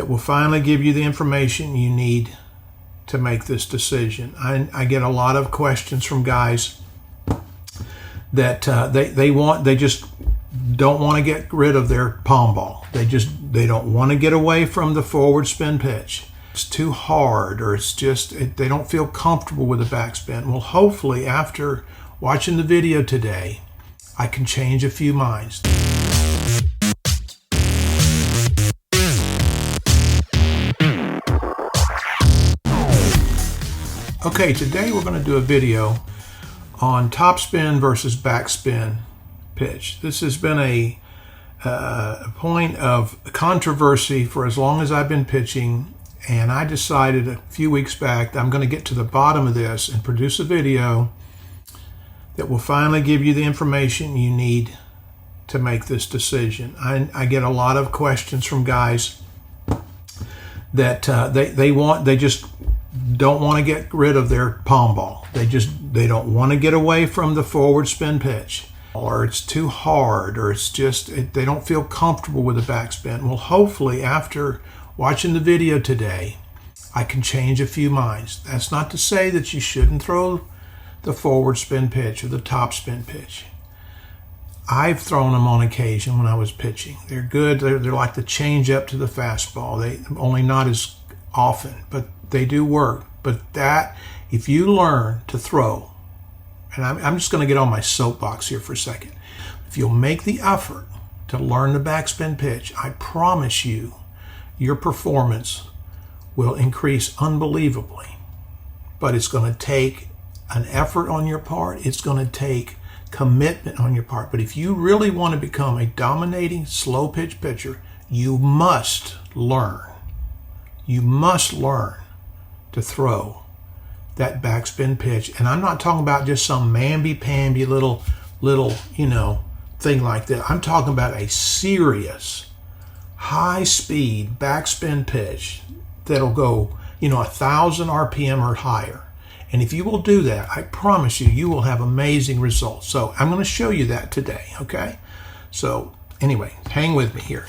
that will finally give you the information you need to make this decision. I get a lot of questions from guys that they just don't want to get rid of their palm ball. They don't want to get away from the forward spin pitch. It's too hard, or they don't feel comfortable with the backspin. Well, hopefully after watching the video today, I can change a few minds. Okay, today we're going to do a video on topspin versus backspin pitch. This has been a point of controversy for as long as I've been pitching, and I decided a few weeks back that I'm going to get to the bottom of this and produce a video that will finally give you the information you need to make this decision. I get a lot of questions from guys that they just don't want to get rid of their palm ball. They don't want to get away from the forward spin pitch, or it's too hard, or they don't feel comfortable with the backspin. Well, hopefully after watching the video today, I can change a few minds. That's not to say that you shouldn't throw the forward spin pitch or the top spin pitch. I've thrown them on occasion when I was pitching. They're good. They're like the change up to the fastball. They only not as often, but they do work. But that, if you learn to throw, and I'm just going to get on my soapbox here for a second. If you'll make the effort to learn the backspin pitch, I promise you, your performance will increase unbelievably. But it's going to take an effort on your part. It's going to take commitment on your part. But if you really want to become a dominating slow pitch pitcher, you must learn. You must learn to throw that backspin pitch. And I'm not talking about just some mamby-pamby little, thing like that. I'm talking about a serious, high-speed backspin pitch that'll go, 1,000 RPM or higher. And if you will do that, I promise you, you will have amazing results. So I'm going to show you that today, okay? So anyway, hang with me here.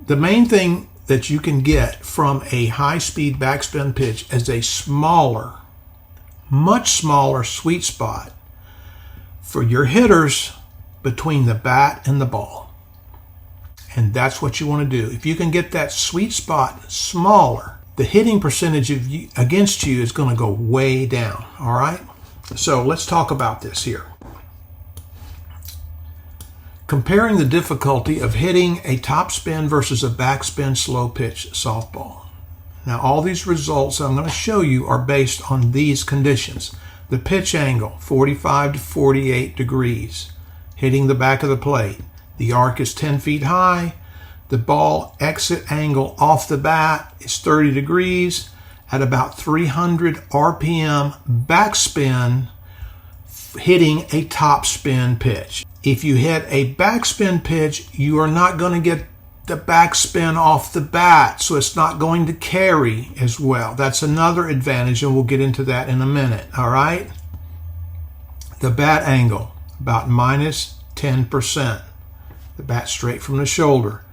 The main thing that you can get from a high-speed backspin pitch is a smaller, much smaller sweet spot for your hitters between the bat and the ball. And that's what you want to do. If you can get that sweet spot smaller, the hitting percentage against you is going to go way down, all right? So let's talk about this here. Comparing the difficulty of hitting a topspin versus a backspin slow pitch softball. Now, all these results I'm going to show you are based on these conditions. The pitch angle, 45 to 48 degrees, hitting the back of the plate. The arc is 10 feet high. The ball exit angle off the bat is 30 degrees at about 300 RPM backspin, hitting a topspin pitch. If you hit a backspin pitch, you are not going to get the backspin off the bat, so it's not going to carry as well. That's another advantage, and we'll get into that in a minute, all right? The bat angle, about minus 10%. The bat straight from the shoulder.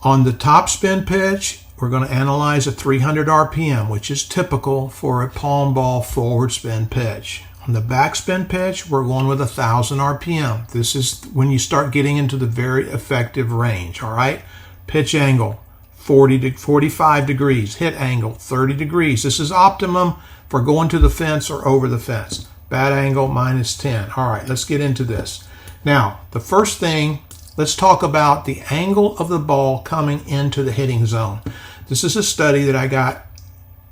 On the topspin pitch, we're going to analyze a 300 RPM, which is typical for a palm ball forward spin pitch. On the backspin pitch, we're going with 1,000 RPM. This is when you start getting into the very effective range, all right? Pitch angle, 40 to 45 degrees. Hit angle, 30 degrees. This is optimum for going to the fence or over the fence. Bat angle, minus 10. All right, let's get into this. Now, the first thing, let's talk about the angle of the ball coming into the hitting zone. This is a study that I got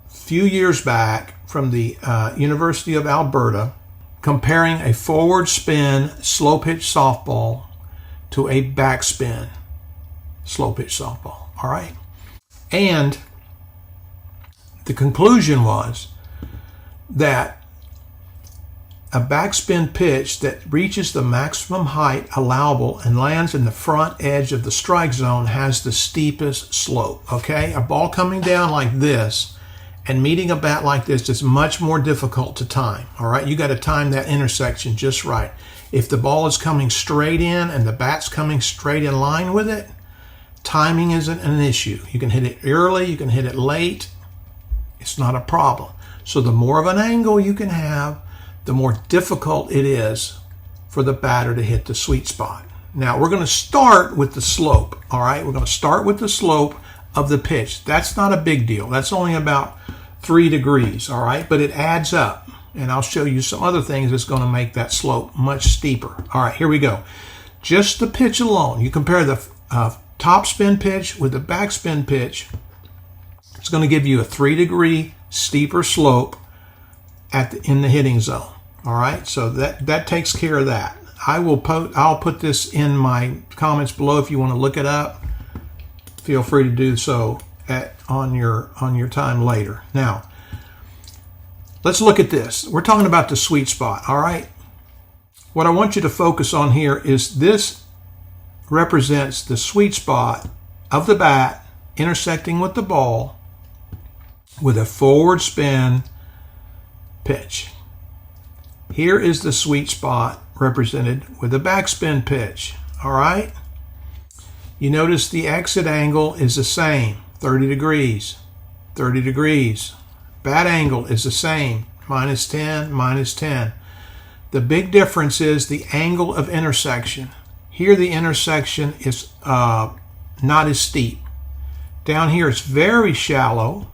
a few years back from the University of Alberta, comparing a forward spin slow pitch softball to a backspin slow pitch softball, all right? And the conclusion was that a backspin pitch that reaches the maximum height allowable and lands in the front edge of the strike zone has the steepest slope, okay? A ball coming down like this and meeting a bat like this is much more difficult to time, all right? You got to time that intersection just right. If the ball is coming straight in and the bat's coming straight in line with it, timing isn't an issue. You can hit it early, you can hit it late. It's not a problem. So the more of an angle you can have, the more difficult it is for the batter to hit the sweet spot. Now we're going to start with the slope. All right, we're going to start with the slope of the pitch. That's not a big deal. That's only about 3 degrees. All right, but it adds up. And I'll show you some other things that's going to make that slope much steeper. All right, here we go. Just the pitch alone. You compare the top spin pitch with the back spin pitch. It's going to give you a 3-degree steeper slope in the hitting zone. All right, so that takes care of that. I'll put this in my comments below if you want to look it up. Feel free to do so on your time later. Now, let's look at this. We're talking about the sweet spot, all right? What I want you to focus on here is this represents the sweet spot of the bat intersecting with the ball with a forward spin pitch. Here is the sweet spot represented with a backspin pitch, all right? You notice the exit angle is the same, 30 degrees, 30 degrees. Bat angle is the same, -10, -10. The big difference is the angle of intersection. Here the intersection is not as steep. Down here it's very shallow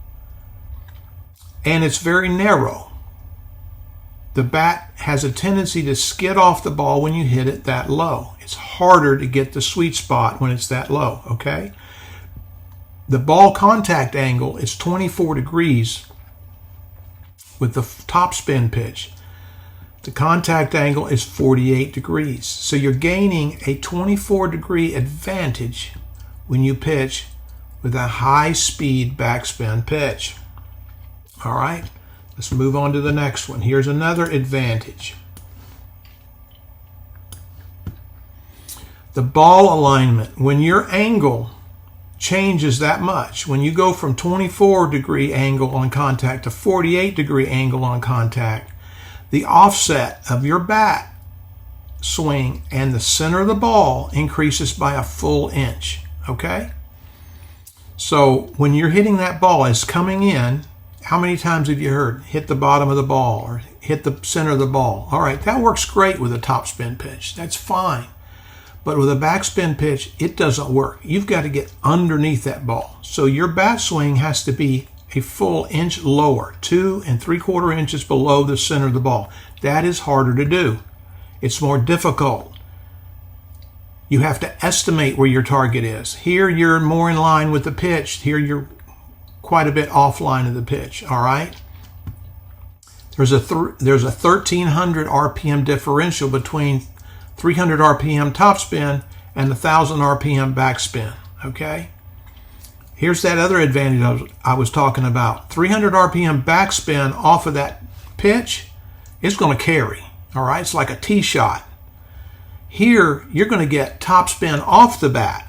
and it's very narrow. The bat has a tendency to skid off the ball when you hit it that low. It's harder to get the sweet spot when it's that low, okay? The ball contact angle is 24 degrees with the top spin pitch. The contact angle is 48 degrees. So you're gaining a 24-degree advantage when you pitch with a high-speed backspin pitch. All right, let's move on to the next one. Here's another advantage. The ball alignment. When your angle changes that much, when you go from 24-degree angle on contact to 48-degree angle on contact, the offset of your bat swing and the center of the ball increases by a full inch, okay? So when you're hitting that ball as coming in, how many times have you heard hit the bottom of the ball or hit the center of the ball? All right, that works great with a topspin pitch. That's fine. But with a backspin pitch, it doesn't work. You've got to get underneath that ball. So your bat swing has to be a full inch lower, 2 3/4 inches below the center of the ball. That is harder to do. It's more difficult. You have to estimate where your target is. Here you're more in line with the pitch. Here you're quite a bit offline of the pitch, all right? There's a 1,300 RPM differential between 300 RPM topspin and 1,000 RPM backspin, okay? Here's that other advantage I was talking about. 300 RPM backspin off of that pitch is going to carry, all right? It's like a tee shot. Here, you're going to get topspin off the bat.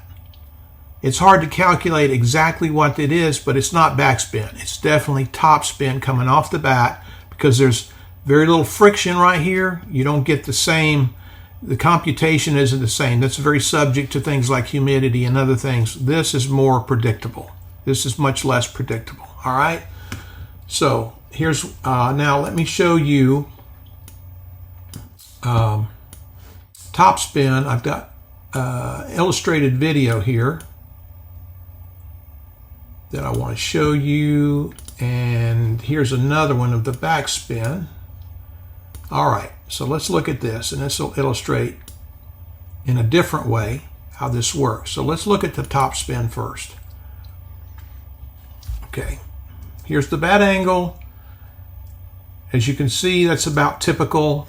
It's hard to calculate exactly what it is, but it's not backspin. It's definitely topspin coming off the bat because there's very little friction right here. You don't get the same, the computation isn't the same. That's very subject to things like humidity and other things. This is more predictable. This is much less predictable, all right? So here's, now let me show you topspin. I've got illustrated video here that I want to show you, and here's another one of the backspin. All right, so let's look at this, and this will illustrate in a different way how this works. So let's look at the topspin first. Okay, here's the bat angle. As you can see, that's about typical,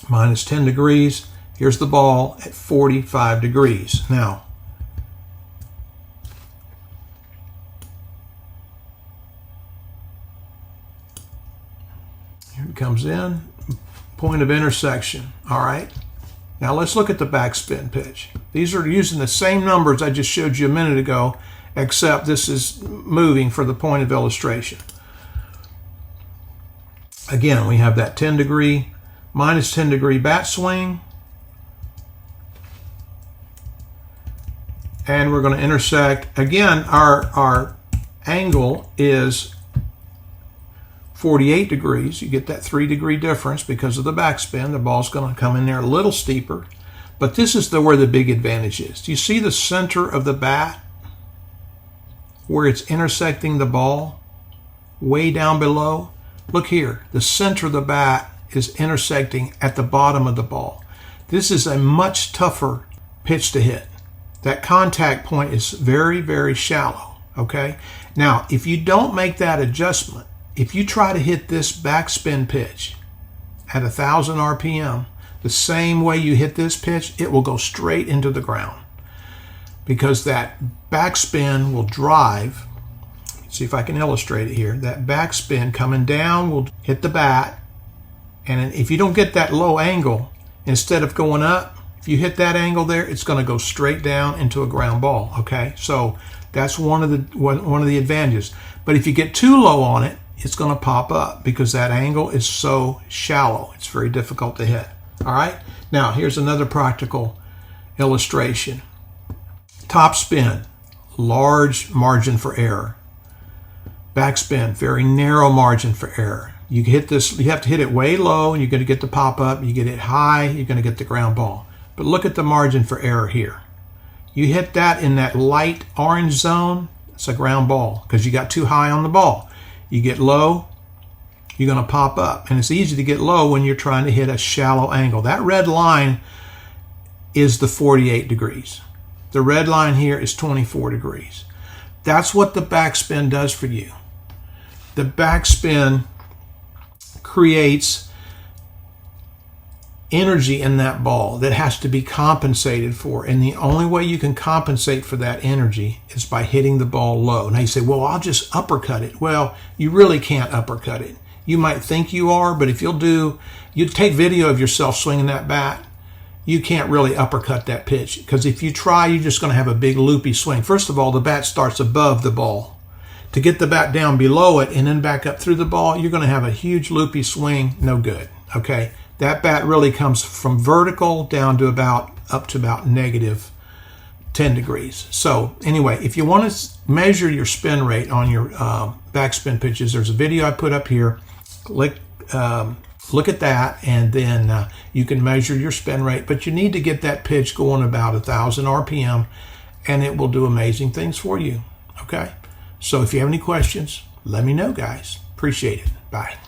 -10 degrees. Here's the ball at 45 degrees. Now, here it comes in, point of intersection, all right? Now let's look at the backspin pitch. These are using the same numbers I just showed you a minute ago, except this is moving for the point of illustration. Again, we have that 10 degree, -10 degree bat swing. and we're going to intersect. Again, our angle is 48 degrees. You get that 3-degree difference because of the backspin. The ball's going to come in there a little steeper. But this is where the big advantage is. Do you see the center of the bat where it's intersecting the ball way down below? Look here. The center of the bat is intersecting at the bottom of the ball. This is a much tougher pitch to hit. That contact point is very, very shallow. Okay? Now, if you don't make that adjustment, if you try to hit this backspin pitch at 1,000 RPM, the same way you hit this pitch, it will go straight into the ground because that backspin will drive. See if I can illustrate it here. That backspin coming down will hit the bat, and if you don't get that low angle, instead of going up, if you hit that angle there, it's going to go straight down into a ground ball. Okay, so that's one of the advantages. But if you get too low on it, it's going to pop up because that angle is so shallow. It's very difficult to hit. All right, now here's another practical illustration. Top spin, large margin for error. Backspin, very narrow margin for error. You hit this, you have to hit it way low and you're going to get the pop up. You get it high, you're going to get the ground ball. But look at the margin for error here. You hit that in that light orange zone, it's a ground ball because you got too high on the ball. You get low, you're going to pop up. And it's easy to get low when you're trying to hit a shallow angle. That red line is the 48 degrees. The red line here is 24 degrees. That's what the backspin does for you. The backspin creates energy in that ball that has to be compensated for. And the only way you can compensate for that energy is by hitting the ball low. Now you say, well, I'll just uppercut it. Well, you really can't uppercut it. You might think you are, but if you take video of yourself swinging that bat, you can't really uppercut that pitch. Because if you try, you're just going to have a big loopy swing. First of all, the bat starts above the ball. To get the bat down below it and then back up through the ball, you're going to have a huge loopy swing. No good. Okay? That bat really comes from vertical down to up to about negative 10 degrees. So anyway, if you want to measure your spin rate on your backspin pitches, there's a video I put up here. Look at that, and then you can measure your spin rate. But you need to get that pitch going about 1,000 RPM, and it will do amazing things for you. Okay? So if you have any questions, let me know, guys. Appreciate it. Bye.